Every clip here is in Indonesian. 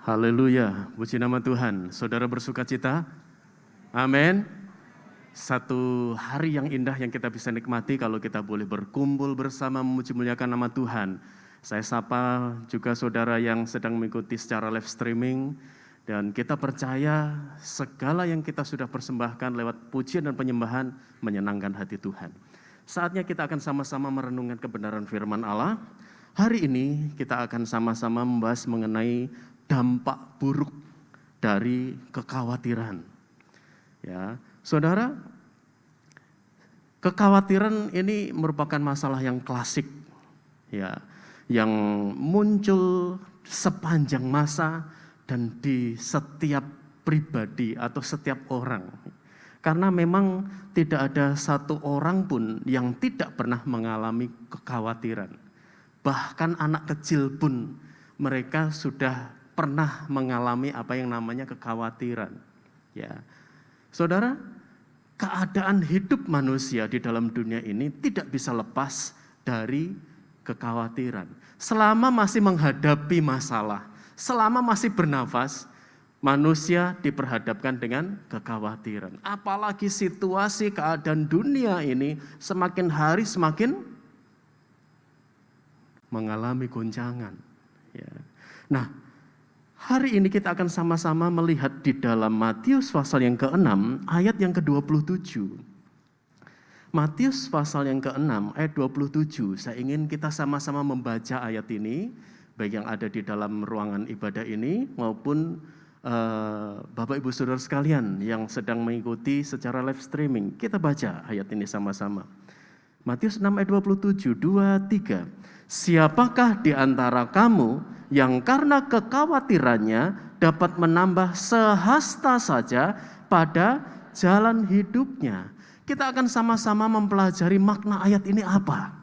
Haleluya, puji nama Tuhan. Saudara bersuka cita? Amin. Satu hari yang indah yang kita bisa nikmati kalau kita boleh berkumpul bersama memuji muliakan nama Tuhan. Saya sapa juga saudara yang sedang mengikuti secara live streaming. Dan kita percaya segala yang kita sudah persembahkan lewat pujian dan penyembahan menyenangkan hati Tuhan. Saatnya kita akan sama-sama merenungkan kebenaran firman Allah. Hari ini kita akan sama-sama membahas mengenai dampak buruk dari kekhawatiran. Ya, saudara, kekhawatiran ini merupakan masalah yang klasik, ya, yang muncul sepanjang masa dan di setiap pribadi atau setiap orang. Karena memang tidak ada satu orang pun yang tidak pernah mengalami kekhawatiran. Bahkan anak kecil pun mereka sudah pernah mengalami apa yang namanya kekhawatiran. Ya, saudara, keadaan hidup manusia di dalam dunia ini tidak bisa lepas dari kekhawatiran. Selama masih menghadapi masalah, selama masih bernafas, manusia diperhadapkan dengan kekhawatiran. Apalagi situasi keadaan dunia ini semakin hari semakin mengalami goncangan. Ya. Nah, hari ini kita akan sama-sama melihat di dalam Matius pasal yang ke-6 ayat yang ke-27. Matius pasal yang ke-6 ayat 27. Saya ingin kita sama-sama membaca ayat ini, baik yang ada di dalam ruangan ibadah ini maupun Bapak Ibu Saudara sekalian yang sedang mengikuti secara live streaming. Kita baca ayat ini sama-sama. Matius 6 ayat 27, 2, 3. Siapakah di antara kamu yang karena kekhawatirannya dapat menambah sehasta saja pada jalan hidupnya? Kita akan sama-sama mempelajari makna ayat ini apa.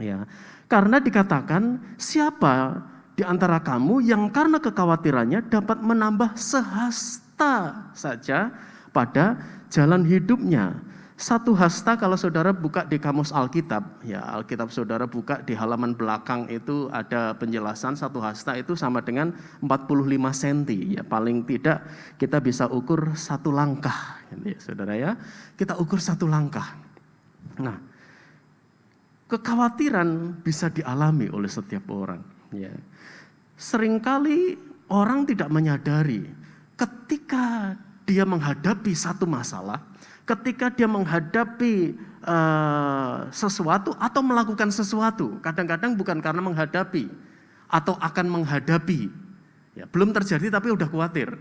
Ya, karena dikatakan siapa di antara kamu yang karena kekhawatirannya dapat menambah sehasta saja pada jalan hidupnya. Satu hasta kalau saudara buka di kamus Alkitab, ya Alkitab saudara buka di halaman belakang itu ada penjelasan satu hasta itu sama dengan 45 cm. Ya paling tidak kita bisa ukur satu langkah, ya, saudara ya. Kita ukur satu langkah. Nah, kekhawatiran bisa dialami oleh setiap orang. Ya. Seringkali orang tidak menyadari ketika dia menghadapi satu masalah, ketika dia menghadapi sesuatu atau melakukan sesuatu, kadang-kadang bukan karena menghadapi atau akan menghadapi, ya, belum terjadi tapi udah khawatir.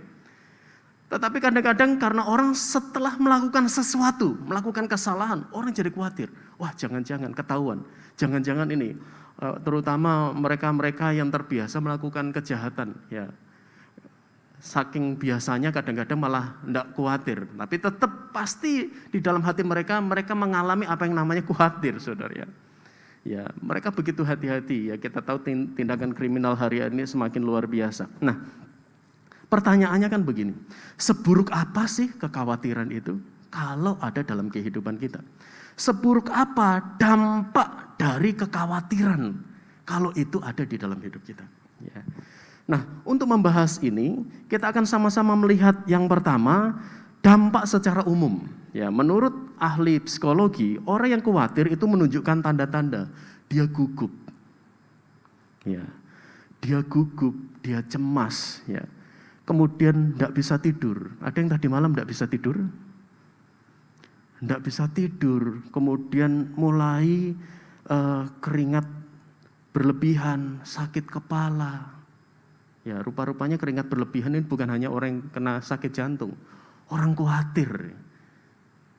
Tetapi kadang-kadang karena orang setelah melakukan sesuatu, melakukan kesalahan, orang jadi khawatir. Wah, jangan-jangan ketahuan, jangan-jangan ini, terutama mereka-mereka yang terbiasa melakukan kejahatan, ya. Saking biasanya kadang-kadang malah tidak khawatir, tapi tetap pasti di dalam hati mereka mengalami apa yang namanya khawatir, saudara ya. Ya, mereka begitu hati-hati, ya kita tahu tindakan kriminal hari ini semakin luar biasa. Nah, pertanyaannya kan begini, seburuk apa sih kekhawatiran itu kalau ada dalam kehidupan kita? Seburuk apa dampak dari kekhawatiran kalau itu ada di dalam hidup kita? Ya. Nah, untuk membahas ini, kita akan sama-sama melihat yang pertama, dampak secara umum. Ya, menurut ahli psikologi, orang yang khawatir itu menunjukkan tanda-tanda dia gugup. Ya. Dia gugup, dia cemas, ya. Kemudian tidak bisa tidur. Ada yang tadi malam tidak bisa tidur? Tidak bisa tidur, kemudian mulai keringat berlebihan, sakit kepala. Ya, rupa-rupanya keringat berlebihan ini bukan hanya orang yang kena sakit jantung. Orang khawatir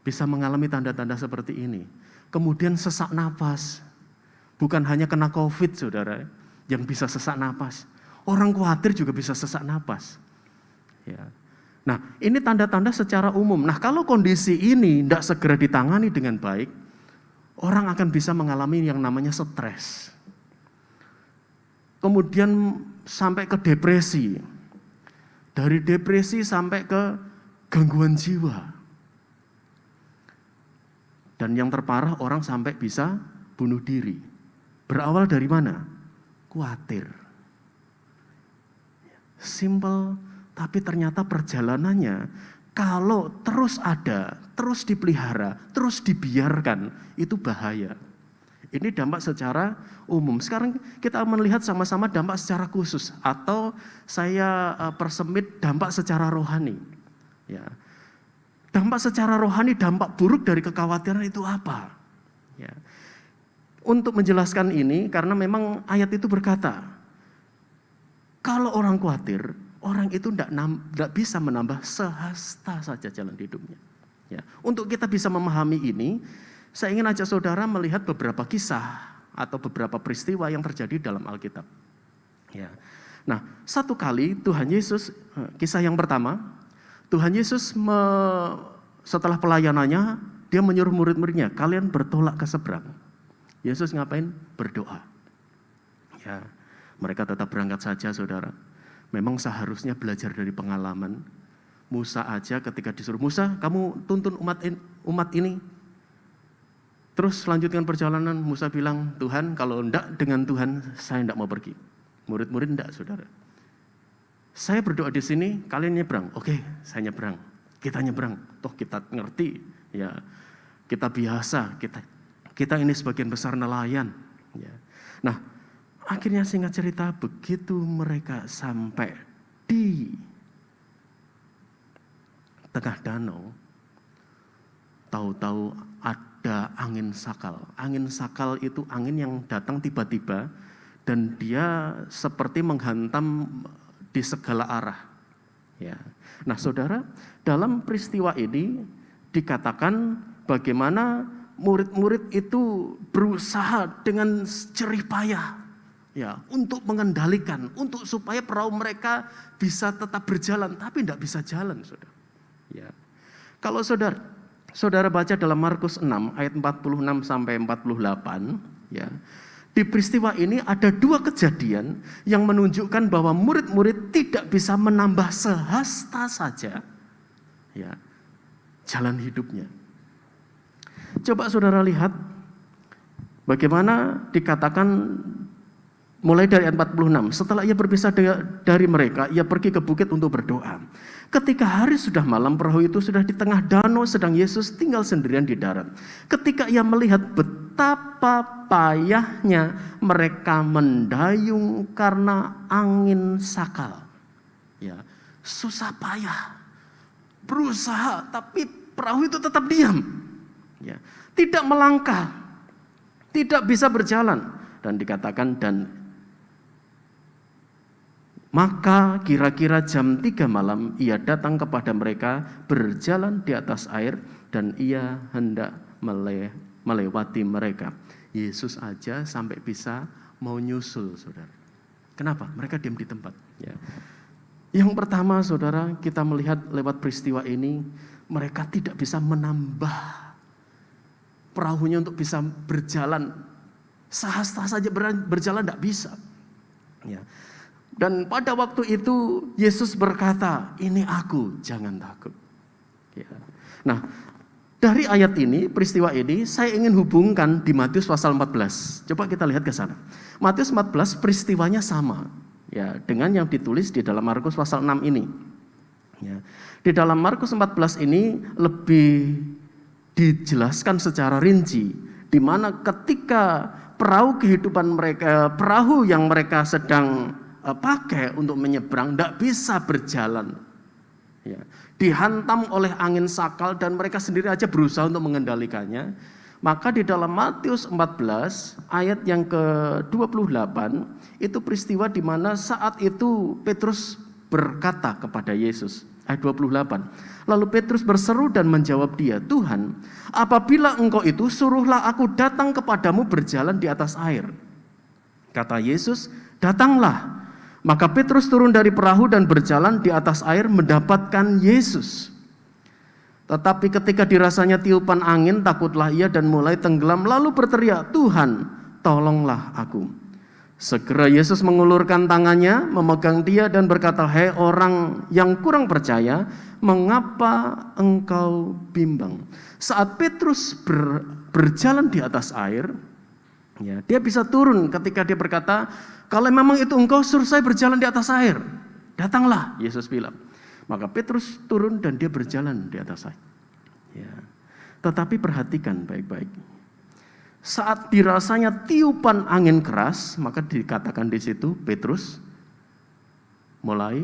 bisa mengalami tanda-tanda seperti ini. Kemudian sesak napas. Bukan hanya kena COVID, saudara, yang bisa sesak napas. Orang khawatir juga bisa sesak napas. Ya. Nah, ini tanda-tanda secara umum. Nah, kalau kondisi ini tidak segera ditangani dengan baik, orang akan bisa mengalami yang namanya stres. Kemudian sampai ke depresi. Dari depresi sampai ke gangguan jiwa. Dan yang terparah orang sampai bisa bunuh diri. Berawal dari mana? Khawatir. Simple, tapi ternyata perjalanannya kalau terus ada, terus dipelihara, terus dibiarkan, itu bahaya. Ini dampak secara umum. Sekarang kita melihat sama-sama dampak secara khusus, atau saya persemit dampak secara rohani. Ya. Dampak secara rohani, dampak buruk dari kekhawatiran itu apa? Ya. Untuk menjelaskan ini, karena memang ayat itu berkata, kalau orang khawatir, orang itu tidak bisa menambah sehasta saja jalan hidupnya. Ya. Untuk kita bisa memahami ini, saya ingin ajak saudara melihat beberapa kisah atau beberapa peristiwa yang terjadi dalam Alkitab. Ya. Nah, satu kali Tuhan Yesus, kisah yang pertama, Tuhan Yesus setelah pelayanannya, dia menyuruh murid-muridnya, kalian bertolak ke seberang. Yesus ngapain? Berdoa. Ya, mereka tetap berangkat saja, saudara. Memang seharusnya belajar dari pengalaman. Musa aja ketika disuruh, Musa kamu tuntun umat ini. Terus lanjutkan perjalanan, Musa bilang, Tuhan kalau enggak dengan Tuhan, saya enggak mau pergi. Murid-murid enggak, saudara. Saya berdoa di sini, kalian nyebrang. Oke, saya nyebrang. Kita nyebrang. Toh kita ngerti, ya. Kita biasa, kita ini sebagian besar nelayan. Ya. Nah, akhirnya singkat cerita, begitu mereka sampai di tengah danau, tahu-tahu ada angin sakal. Angin sakal itu angin yang datang tiba-tiba dan dia seperti menghantam di segala arah. Ya. Nah, saudara, dalam peristiwa ini dikatakan bagaimana murid-murid itu berusaha dengan jerih payah, ya, untuk mengendalikan, untuk supaya perahu mereka bisa tetap berjalan, tapi tidak bisa jalan, saudara. Ya. Kalau saudara baca dalam Markus 6 ayat 46 sampai 48, ya. Di peristiwa ini ada dua kejadian yang menunjukkan bahwa murid-murid tidak bisa menambah sehasta saja, ya, jalan hidupnya. Coba saudara lihat bagaimana dikatakan mulai dari ayat 46. Setelah ia berpisah dari mereka, ia pergi ke bukit untuk berdoa. Ketika hari sudah malam, perahu itu sudah di tengah danau, sedang Yesus tinggal sendirian di darat. Ketika ia melihat betapa payahnya mereka mendayung karena angin sakal. Ya, susah payah. Berusaha, tapi perahu itu tetap diam. Ya, tidak melangkah, tidak bisa berjalan. Dan dikatakan, maka kira-kira jam 3 malam ia datang kepada mereka berjalan di atas air dan ia hendak melewati mereka. Yesus aja sampai bisa mau nyusul, saudara. Kenapa? Mereka diam di tempat. Ya. Yang pertama, saudara, kita melihat lewat peristiwa ini, mereka tidak bisa menambah perahunya untuk bisa berjalan. Sehasta saja berjalan tidak bisa. Ya. Dan pada waktu itu Yesus berkata, ini aku, jangan takut. Ya. Nah, dari ayat ini, peristiwa ini, saya ingin hubungkan di Matius pasal 14. Coba kita lihat ke sana. Matius 14 peristiwanya sama, ya, dengan yang ditulis di dalam Markus pasal 6 ini. Ya. Di dalam Markus 14 ini lebih dijelaskan secara rinci, di mana ketika perahu kehidupan mereka, perahu yang mereka sedang pakai untuk menyeberang, tidak bisa berjalan. Ya. Dihantam oleh angin sakal dan mereka sendiri aja berusaha untuk mengendalikannya. Maka di dalam Matius 14 ayat yang ke-28 itu peristiwa di mana saat itu Petrus berkata kepada Yesus, ayat 28. Lalu Petrus berseru dan menjawab dia, Tuhan, apabila engkau itu, suruhlah aku datang kepadamu berjalan di atas air. Kata Yesus, datanglah. Maka Petrus turun dari perahu dan berjalan di atas air mendapatkan Yesus. Tetapi ketika dirasanya tiupan angin, takutlah ia dan mulai tenggelam, lalu berteriak, Tuhan, tolonglah aku. Segera Yesus mengulurkan tangannya, memegang dia dan berkata, hei orang yang kurang percaya, mengapa engkau bimbang? Saat Petrus berjalan di atas air, ya, dia bisa turun ketika dia berkata, kalau memang itu engkau, suruh saya berjalan di atas air. Datanglah, Yesus bilang. Maka Petrus turun dan dia berjalan di atas air. Ya. Tetapi perhatikan baik-baik. Saat dirasanya tiupan angin keras, maka dikatakan di situ Petrus mulai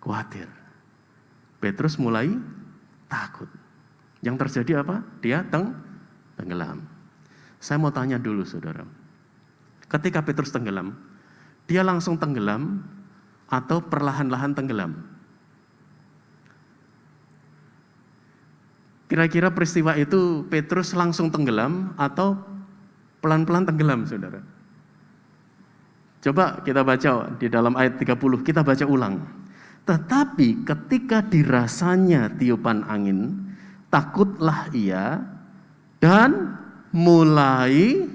khawatir. Petrus mulai takut. Yang terjadi apa? Dia tenggelam. Saya mau tanya dulu saudara. Ketika Petrus tenggelam, dia langsung tenggelam atau perlahan-lahan tenggelam? Kira-kira peristiwa itu Petrus langsung tenggelam atau pelan-pelan tenggelam, saudara? Coba kita baca di dalam ayat 30, kita baca ulang. Tetapi ketika dirasanya tiupan angin, takutlah ia dan mulai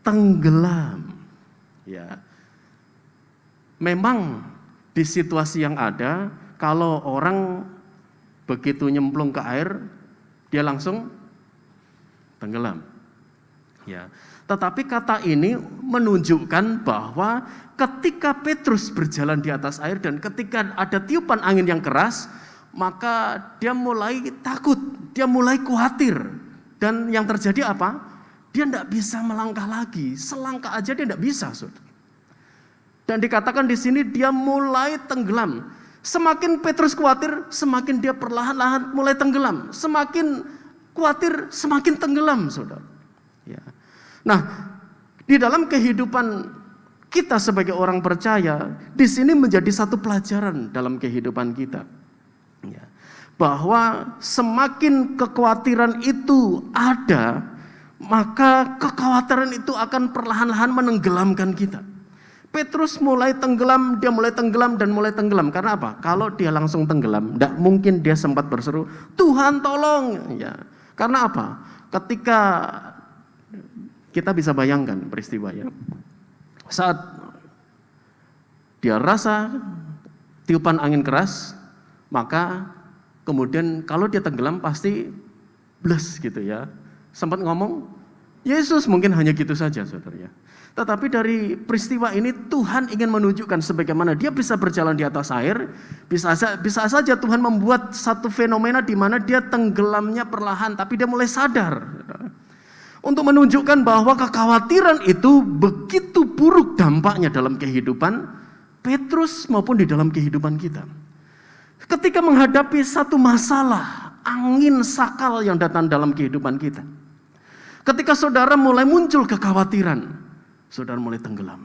tenggelam. Ya. Memang di situasi yang ada, kalau orang begitu nyemplung ke air, dia langsung tenggelam. Ya. Tetapi kata ini menunjukkan bahwa ketika Petrus berjalan di atas air dan ketika ada tiupan angin yang keras, maka dia mulai takut, dia mulai khawatir. Dan yang terjadi apa? Dia tidak bisa melangkah lagi, selangkah aja dia tidak bisa. Saudara. Dan dikatakan di sini dia mulai tenggelam. Semakin Petrus khawatir, semakin dia perlahan-lahan mulai tenggelam. Semakin khawatir, semakin tenggelam, saudara. Ya. Nah, di dalam kehidupan kita sebagai orang percaya, di sini menjadi satu pelajaran dalam kehidupan kita. Ya. Bahwa semakin kekhawatiran itu ada, maka kekhawatiran itu akan perlahan-lahan menenggelamkan kita. Petrus mulai tenggelam, dia mulai tenggelam dan mulai tenggelam. Karena apa? Kalau dia langsung tenggelam, tidak mungkin dia sempat berseru, Tuhan tolong. Ya. Karena apa? Ketika kita bisa bayangkan peristiwanya. Saat dia rasa tiupan angin keras, maka kemudian kalau dia tenggelam pasti bles gitu ya. Sempat ngomong, Yesus, mungkin hanya gitu saja saudara ya. Tetapi dari peristiwa ini Tuhan ingin menunjukkan sebagaimana dia bisa berjalan di atas air, bisa saja Tuhan membuat satu fenomena di mana dia tenggelamnya perlahan, tapi dia mulai sadar. Untuk menunjukkan bahwa kekhawatiran itu begitu buruk dampaknya dalam kehidupan Petrus maupun di dalam kehidupan kita. Ketika menghadapi satu masalah, angin sakal yang datang dalam kehidupan kita. Ketika saudara mulai muncul kekhawatiran, saudara mulai tenggelam.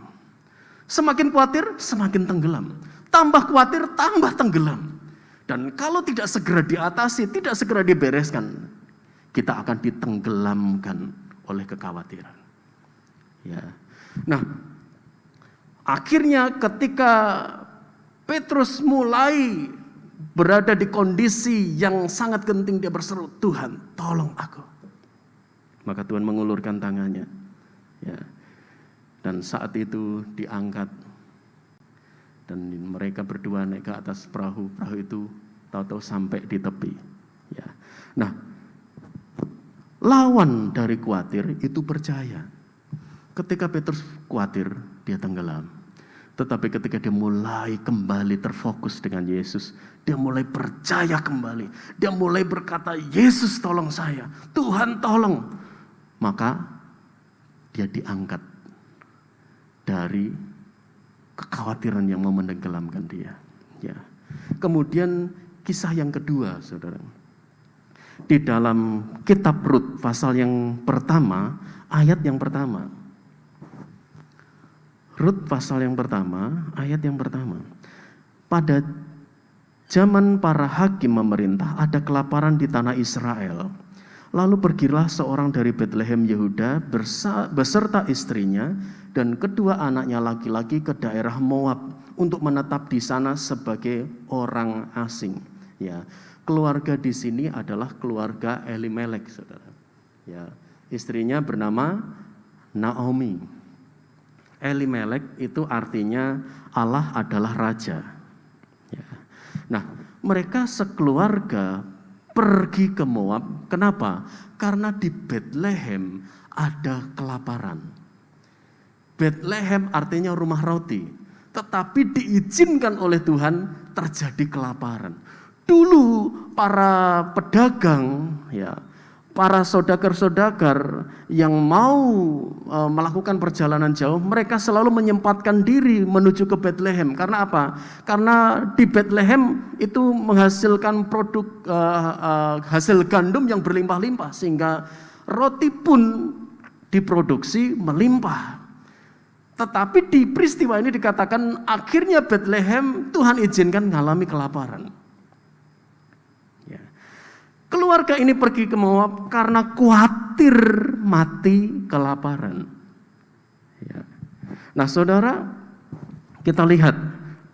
Semakin khawatir, semakin tenggelam. Tambah khawatir, tambah tenggelam. Dan kalau tidak segera diatasi, tidak segera dibereskan, kita akan ditenggelamkan oleh kekhawatiran. Ya. Nah, akhirnya ketika Petrus mulai berada di kondisi yang sangat genting, dia berseru, Tuhan, tolong aku. Maka Tuhan mengulurkan tangannya. Ya. Dan saat itu diangkat dan mereka berdua naik ke atas perahu itu tahu-tahu sampai di tepi. Ya. Nah, lawan dari khawatir itu percaya. Ketika Petrus khawatir, dia tenggelam. Tetapi ketika dia mulai kembali terfokus dengan Yesus, dia mulai percaya kembali. Dia mulai berkata, Yesus tolong saya, Tuhan tolong. Maka dia diangkat dari kekhawatiran yang mau menenggelamkan dia. Ya. Kemudian kisah yang kedua, saudara. Di dalam kitab Rut, pasal yang pertama, ayat yang pertama. Rut pasal yang pertama, ayat yang pertama. Pada zaman para hakim memerintah, ada kelaparan di tanah Israel. Lalu pergilah seorang dari Betlehem Yehuda beserta istrinya dan kedua anaknya laki-laki ke daerah Moab untuk menetap di sana sebagai orang asing. Ya, keluarga di sini adalah keluarga Elimelek, saudara. Ya, istrinya bernama Naomi. Elimelek itu artinya Allah adalah raja. Ya. Nah, mereka sekeluarga pergi ke Moab. Kenapa? Karena di Betlehem ada kelaparan. Betlehem artinya rumah roti. tetapi diizinkan oleh Tuhan terjadi kelaparan. Dulu para pedagang, ya, para saudagar-saudagar yang mau melakukan perjalanan jauh, mereka selalu menyempatkan diri menuju ke Bethlehem. Karena apa? Karena di Bethlehem itu menghasilkan produk hasil gandum yang berlimpah-limpah, sehingga roti pun diproduksi melimpah. Tetapi di peristiwa ini dikatakan akhirnya Bethlehem Tuhan izinkan mengalami kelaparan. Keluarga ini pergi ke Moab karena khawatir mati kelaparan. Ya. Nah saudara, kita lihat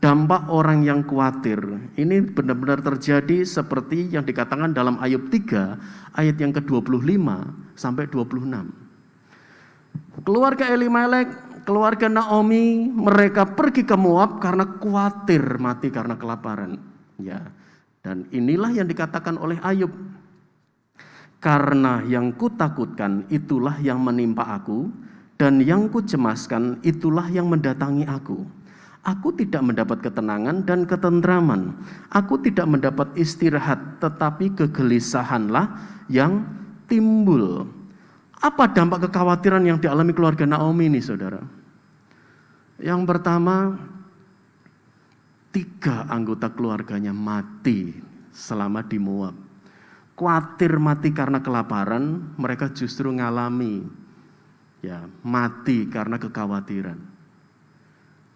dampak orang yang khawatir. Ini benar-benar terjadi seperti yang dikatakan dalam Ayub 3, ayat yang ke-25 sampai 26. Keluarga Elimelek, keluarga Naomi, mereka pergi ke Moab karena khawatir mati karena kelaparan. Ya. Dan inilah yang dikatakan oleh Ayub. Karena yang kutakutkan itulah yang menimpa aku, dan yang kucemaskan itulah yang mendatangi aku. Aku tidak mendapat ketenangan dan ketentraman. Aku tidak mendapat istirahat, tetapi kegelisahanlah yang timbul. Apa dampak kekhawatiran yang dialami keluarga Naomi ini, saudara? Yang pertama, 3 anggota keluarganya mati selama di Moab. Khawatir mati karena kelaparan, mereka justru ngalami mati karena kekhawatiran.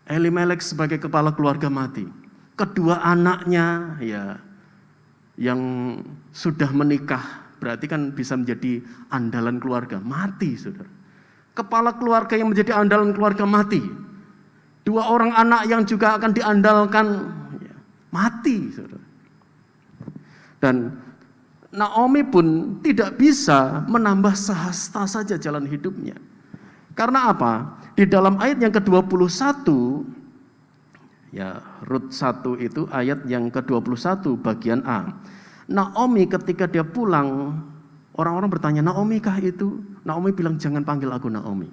Elimelek sebagai kepala keluarga mati. Kedua anaknya yang sudah menikah, berarti kan bisa menjadi andalan keluarga, mati, saudara. Kepala keluarga yang menjadi andalan keluarga mati. 2 orang anak yang juga akan diandalkan mati, saudara. Dan Naomi pun tidak bisa menambah sehasta saja jalan hidupnya. Karena apa? Di dalam ayat yang ke-21, Rut 1 itu ayat yang ke-21 bagian A. Naomi ketika dia pulang, orang-orang bertanya, Naomi kah itu? Naomi bilang, jangan panggil aku Naomi.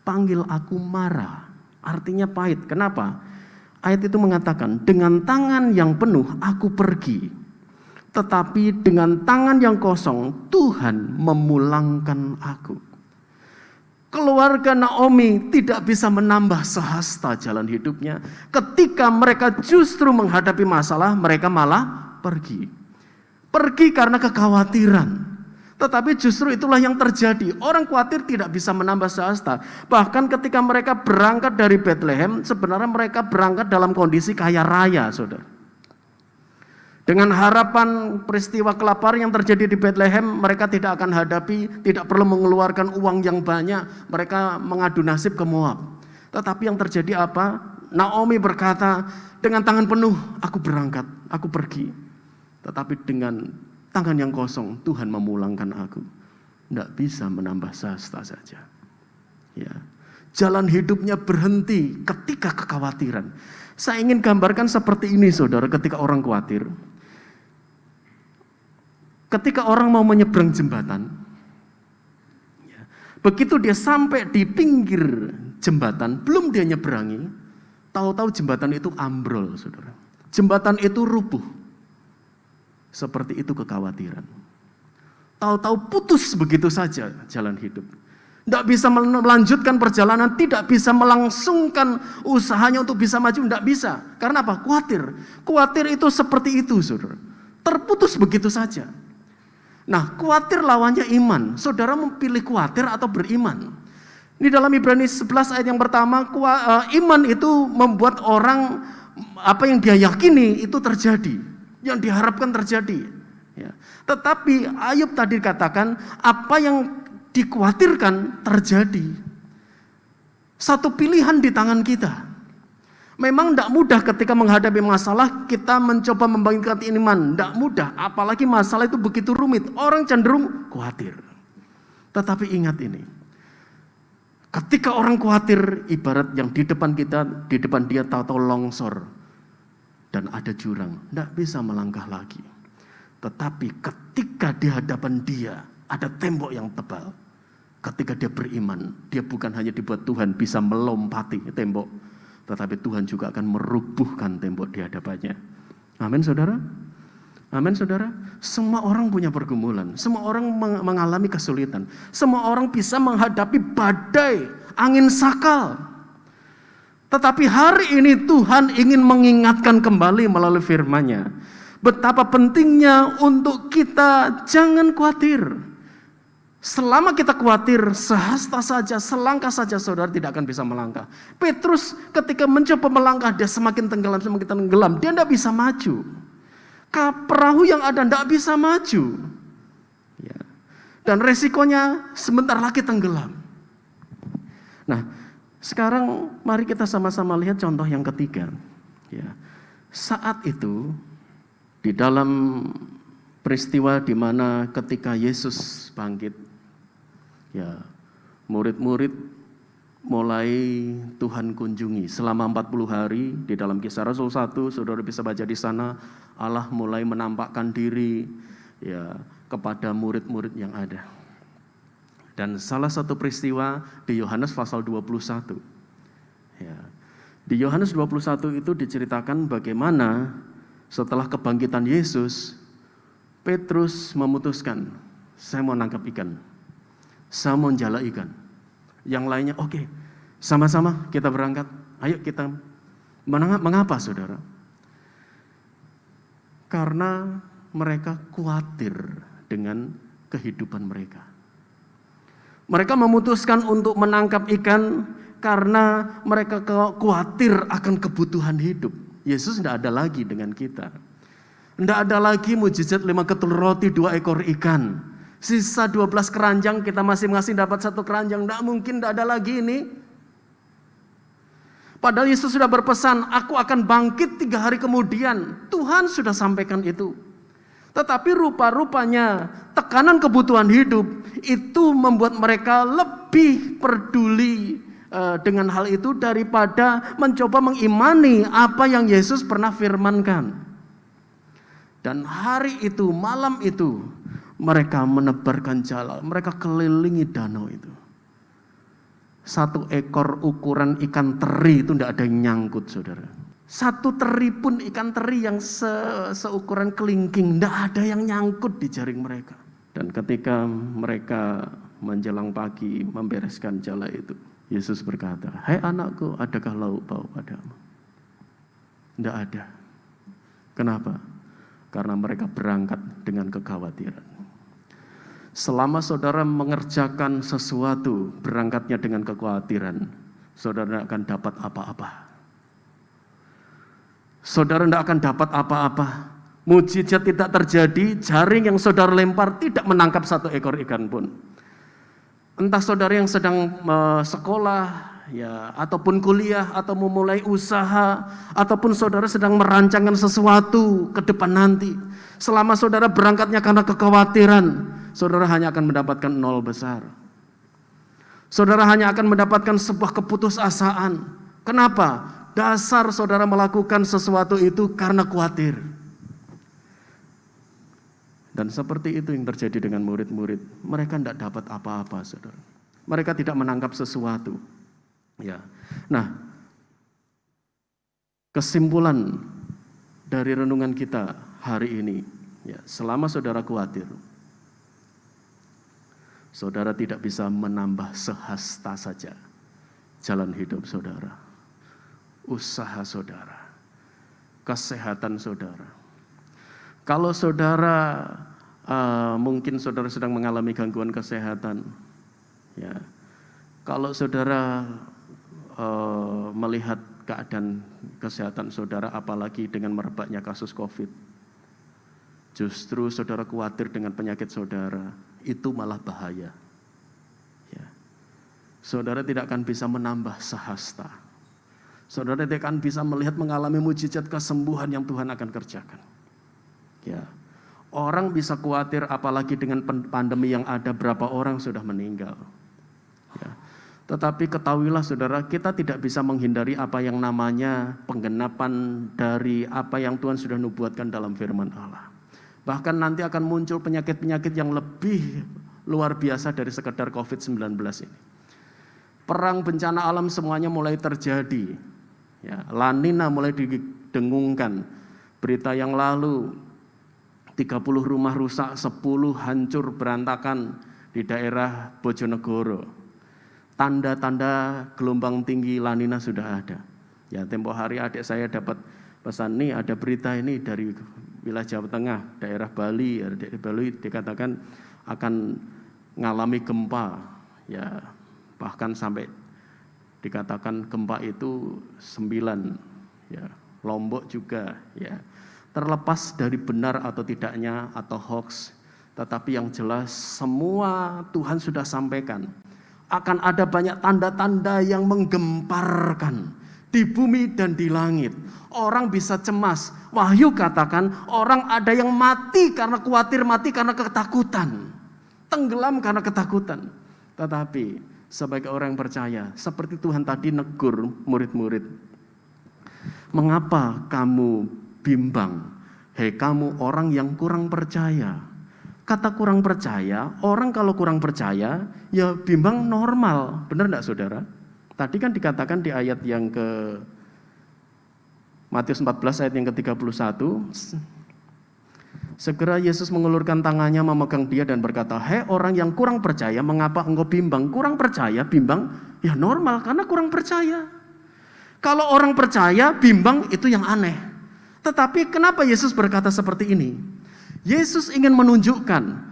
Panggil aku Mara. Artinya pahit. Kenapa? Ayat itu mengatakan, dengan tangan yang penuh aku pergi, tetapi dengan tangan yang kosong Tuhan memulangkan aku. Keluarga Naomi tidak bisa menambah sehasta jalan hidupnya. Ketika mereka justru menghadapi masalah, mereka malah pergi. Pergi karena kekhawatiran. Tetapi justru itulah yang terjadi. Orang khawatir tidak bisa menambah sehasta. Bahkan ketika mereka berangkat dari Bethlehem, sebenarnya mereka berangkat dalam kondisi kaya raya, saudara. Dengan harapan peristiwa kelaparan yang terjadi di Bethlehem, mereka tidak akan hadapi, tidak perlu mengeluarkan uang yang banyak. Mereka mengadu nasib ke Moab. Tetapi yang terjadi apa? Naomi berkata, dengan tangan penuh aku berangkat, aku pergi. Tetapi dengan tangan yang kosong Tuhan memulangkan aku. Tidak bisa menambah sehasta saja. Jalan hidupnya berhenti ketika kekhawatiran. Saya ingin gambarkan seperti ini, saudara, ketika orang khawatir. Ketika orang mau menyeberang jembatan, begitu dia sampai di pinggir jembatan, belum dia nyeberangi, tahu-tahu jembatan itu ambrol, saudara. Jembatan itu rubuh. Seperti itu kekhawatiran. Tahu-tahu putus begitu saja jalan hidup. Tidak bisa melanjutkan perjalanan, tidak bisa melangsungkan usahanya untuk bisa maju, tidak bisa. Karena apa? Khawatir. Khawatir itu seperti itu, saudara. Terputus begitu saja. Nah, khawatir lawannya iman. Saudara memilih khawatir atau beriman? Ini dalam Ibrani 11 ayat yang pertama, iman itu membuat orang apa yang dia yakini itu terjadi, yang diharapkan terjadi. Tetapi Ayub tadi katakan apa yang dikhawatirkan terjadi. Satu pilihan di tangan kita. Memang tidak mudah ketika menghadapi masalah kita mencoba membangkitkan iman. Tidak mudah, apalagi masalah itu begitu rumit. Orang cenderung khawatir. Tetapi ingat ini. Ketika orang khawatir, ibarat yang di depan kita, di depan dia tahu-tahu longsor. Dan ada jurang, tidak bisa melangkah lagi. Tetapi ketika di hadapan dia ada tembok yang tebal. Ketika dia beriman, dia bukan hanya dibuat Tuhan bisa melompati tembok, tetapi Tuhan juga akan merubuhkan tembok di hadapannya. Amin, saudara? Amin, saudara? Semua orang punya pergumulan, semua orang mengalami kesulitan, semua orang bisa menghadapi badai, angin sakal. Tetapi hari ini Tuhan ingin mengingatkan kembali melalui firman-Nya, betapa pentingnya untuk kita jangan khawatir. Selama kita khawatir, sehasta saja, selangkah saja saudara tidak akan bisa melangkah. Petrus ketika mencoba melangkah, dia semakin tenggelam, dia tidak bisa maju. Perahu yang ada tidak bisa maju. Ya. Dan resikonya sebentar lagi tenggelam. Nah, sekarang mari kita sama-sama lihat contoh yang ketiga. Ya. Saat itu, di dalam peristiwa di mana ketika Yesus bangkit, ya, murid-murid mulai Tuhan kunjungi selama 40 hari di dalam Kisah Rasul 1, saudara bisa baca di sana, Allah mulai menampakkan diri ya kepada murid-murid yang ada. Dan salah satu peristiwa di Yohanes pasal 21. Ya. Di Yohanes 21 itu diceritakan bagaimana setelah kebangkitan Yesus, Petrus memutuskan, saya mau nangkap ikan, saya mau jala ikan. Yang lainnya, oke, sama-sama kita berangkat. Ayo kita, mengapa saudara? Karena mereka khawatir dengan kehidupan mereka. Mereka memutuskan untuk menangkap ikan karena mereka khawatir akan kebutuhan hidup. Yesus tidak ada lagi dengan kita. Tidak ada lagi mujizat 5 ketul roti 2 ekor ikan. Sisa 12 keranjang, kita masing-masing dapat 1 keranjang. Tidak mungkin, tidak ada lagi ini. Padahal Yesus sudah berpesan, aku akan bangkit 3 hari kemudian. Tuhan sudah sampaikan itu. Tetapi rupa-rupanya tekanan kebutuhan hidup itu membuat mereka lebih peduli dengan hal itu daripada mencoba mengimani apa yang Yesus pernah firmankan. Dan hari itu, malam itu, mereka menebarkan jala, mereka kelilingi danau itu. 1 ekor ukuran ikan teri itu tidak ada yang nyangkut, saudara. 1 teri pun ikan teri yang seukuran kelingking, tidak ada yang nyangkut di jaring mereka. Dan ketika mereka menjelang pagi membereskan jala itu, Yesus berkata, hai anakku, adakah lauk pauk padamu? Tidak ada. Kenapa? Karena mereka berangkat dengan kekhawatiran. Selama saudara mengerjakan sesuatu, berangkatnya dengan kekhawatiran, saudara tidak akan dapat apa-apa. Saudara tidak akan dapat apa-apa. Mujizat tidak terjadi, jaring yang saudara lempar tidak menangkap 1 ekor ikan pun. Entah saudara yang sedang sekolah, ya, ataupun kuliah, atau memulai usaha, ataupun saudara sedang merancangkan sesuatu ke depan nanti. Selama saudara berangkatnya karena kekhawatiran, saudara hanya akan mendapatkan 0 besar. Saudara hanya akan mendapatkan sebuah keputusasaan. Kenapa? Dasar saudara melakukan sesuatu itu karena khawatir. Dan seperti itu yang terjadi dengan murid-murid. Mereka tidak dapat apa-apa, saudara. Mereka tidak menangkap sesuatu. Ya. Nah, kesimpulan dari renungan kita hari ini, ya, selama saudara khawatir, saudara tidak bisa menambah sehasta saja jalan hidup saudara, usaha saudara, kesehatan saudara. Kalau saudara mungkin saudara sedang mengalami gangguan kesehatan, ya. Kalau saudara melihat keadaan kesehatan saudara, apalagi dengan merebaknya kasus COVID, justru saudara khawatir dengan penyakit saudara, itu malah bahaya. Ya. Saudara tidak akan bisa menambah sehasta. Saudara tidak akan bisa melihat mengalami mujizat kesembuhan yang Tuhan akan kerjakan. Ya. Orang bisa khawatir apalagi dengan pandemi yang ada, berapa orang sudah meninggal. Ya. Tetapi ketahuilah saudara, kita tidak bisa menghindari apa yang namanya penggenapan dari apa yang Tuhan sudah nubuatkan dalam firman Allah. Bahkan nanti akan muncul penyakit-penyakit yang lebih luar biasa dari sekedar COVID-19 ini. Perang, bencana alam semuanya mulai terjadi. Ya, La Nina mulai didengungkan. Berita yang lalu 30 rumah rusak, 10 hancur berantakan di daerah Bojonegoro. Tanda-tanda gelombang tinggi La Nina sudah ada. Ya, tempo hari adik saya dapat pesan nih, ada berita ini dari wilayah Jawa Tengah, daerah Bali. Di Bali dikatakan akan mengalami gempa. Ya, bahkan sampai dikatakan gempa itu 9. Ya, Lombok juga. Ya, terlepas dari benar atau tidaknya atau hoax, tetapi yang jelas semua Tuhan sudah sampaikan. Akan ada banyak tanda-tanda yang menggemparkan di bumi dan di langit. Orang bisa cemas. Wahyu katakan orang ada yang mati karena khawatir, mati karena ketakutan. Tenggelam karena ketakutan. Tetapi sebagai orang yang percaya, seperti Tuhan tadi negur murid-murid. Mengapa kamu bimbang? Hei kamu orang yang kurang percaya. Kata kurang percaya, orang kalau kurang percaya, ya bimbang normal. Benar enggak saudara? Tadi kan dikatakan di ayat yang ke Matius 14 ayat yang ke-31. Segera Yesus mengulurkan tangannya memegang dia dan berkata, hei orang yang kurang percaya, mengapa engkau bimbang? Kurang percaya, bimbang, ya normal karena kurang percaya. Kalau orang percaya, bimbang itu yang aneh. Tetapi kenapa Yesus berkata seperti ini? Yesus ingin menunjukkan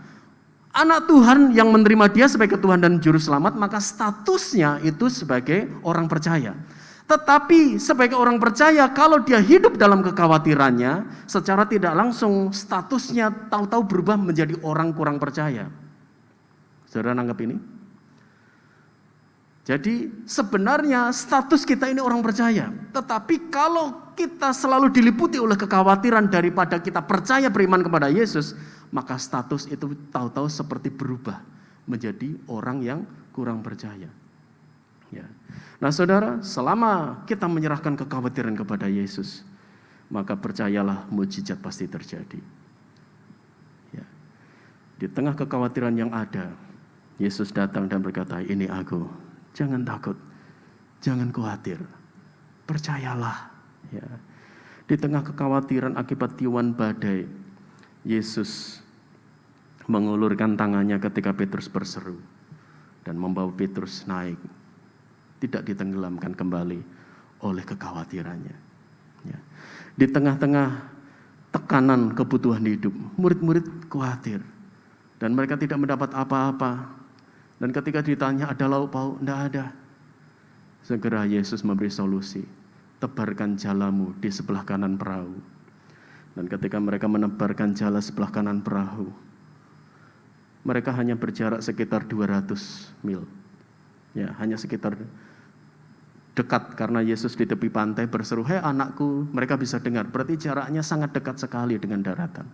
anak Tuhan yang menerima dia sebagai Tuhan dan Juru Selamat, maka statusnya itu sebagai orang percaya. Tetapi sebagai orang percaya, kalau dia hidup dalam kekhawatirannya, secara tidak langsung statusnya tahu-tahu berubah menjadi orang kurang percaya. Saudara nanggap ini? Jadi sebenarnya status kita ini orang percaya. Tetapi kalau kita selalu diliputi oleh kekhawatiran daripada kita percaya beriman kepada Yesus, maka status itu tahu-tahu seperti berubah menjadi orang yang kurang percaya. Ya. Nah saudara, selama kita menyerahkan kekhawatiran kepada Yesus, maka percayalah mujizat pasti terjadi. Ya. Di tengah kekhawatiran yang ada, Yesus datang dan berkata, ini aku. Jangan takut, jangan khawatir, percayalah. Ya. Di tengah kekhawatiran akibat tiupan badai, Yesus mengulurkan tangannya ketika Petrus berseru dan membawa Petrus naik, tidak ditenggelamkan kembali oleh kekhawatirannya. Ya. Di tengah-tengah tekanan kebutuhan hidup, murid-murid khawatir dan mereka tidak mendapat apa-apa. Dan ketika ditanya ada lauk pauk, tidak ada. Segera Yesus memberi solusi. Tebarkan jalamu di sebelah kanan perahu. Dan ketika mereka menebarkan jala sebelah kanan perahu, mereka hanya berjarak sekitar 200 mil. Ya, hanya sekitar dekat karena Yesus di tepi pantai berseru, hei anakku, mereka bisa dengar. Berarti jaraknya sangat dekat sekali dengan daratan.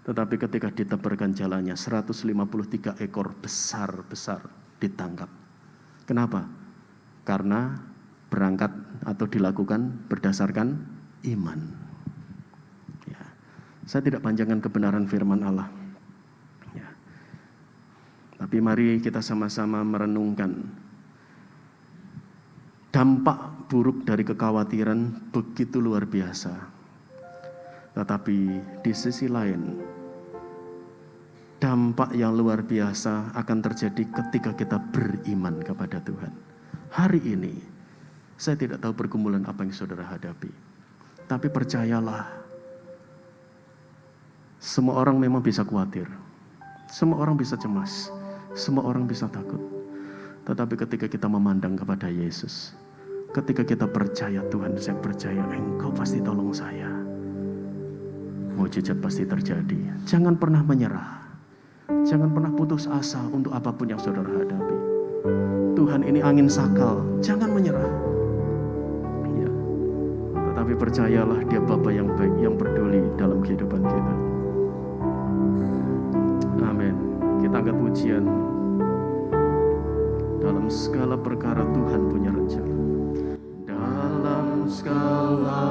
Tetapi ketika ditebarkan jalannya, 153 ekor besar-besar ditangkap. Kenapa? Karena berangkat atau dilakukan berdasarkan iman. Ya. Saya tidak panjangkan kebenaran firman Allah. Ya. Tapi mari kita sama-sama merenungkan dampak buruk dari kekhawatiran begitu luar biasa. Tetapi di sisi lain, dampak yang luar biasa akan terjadi ketika kita beriman kepada Tuhan. Hari ini, saya tidak tahu pergumulan apa yang saudara hadapi. Tapi percayalah, semua orang memang bisa khawatir. Semua orang bisa cemas. Semua orang bisa takut. Tetapi ketika kita memandang kepada Yesus, ketika kita percaya Tuhan, saya percaya Engkau pasti tolong saya. Mujizat pasti terjadi. Jangan pernah menyerah. Jangan pernah putus asa untuk apapun yang saudara hadapi. Tuhan ini angin sakal. Jangan menyerah. Ya. Tetapi percayalah Dia Bapa yang baik, yang peduli dalam kehidupan kita. Amin. Kita angkat pujian. Dalam segala perkara Tuhan punya rencana. Dalam segala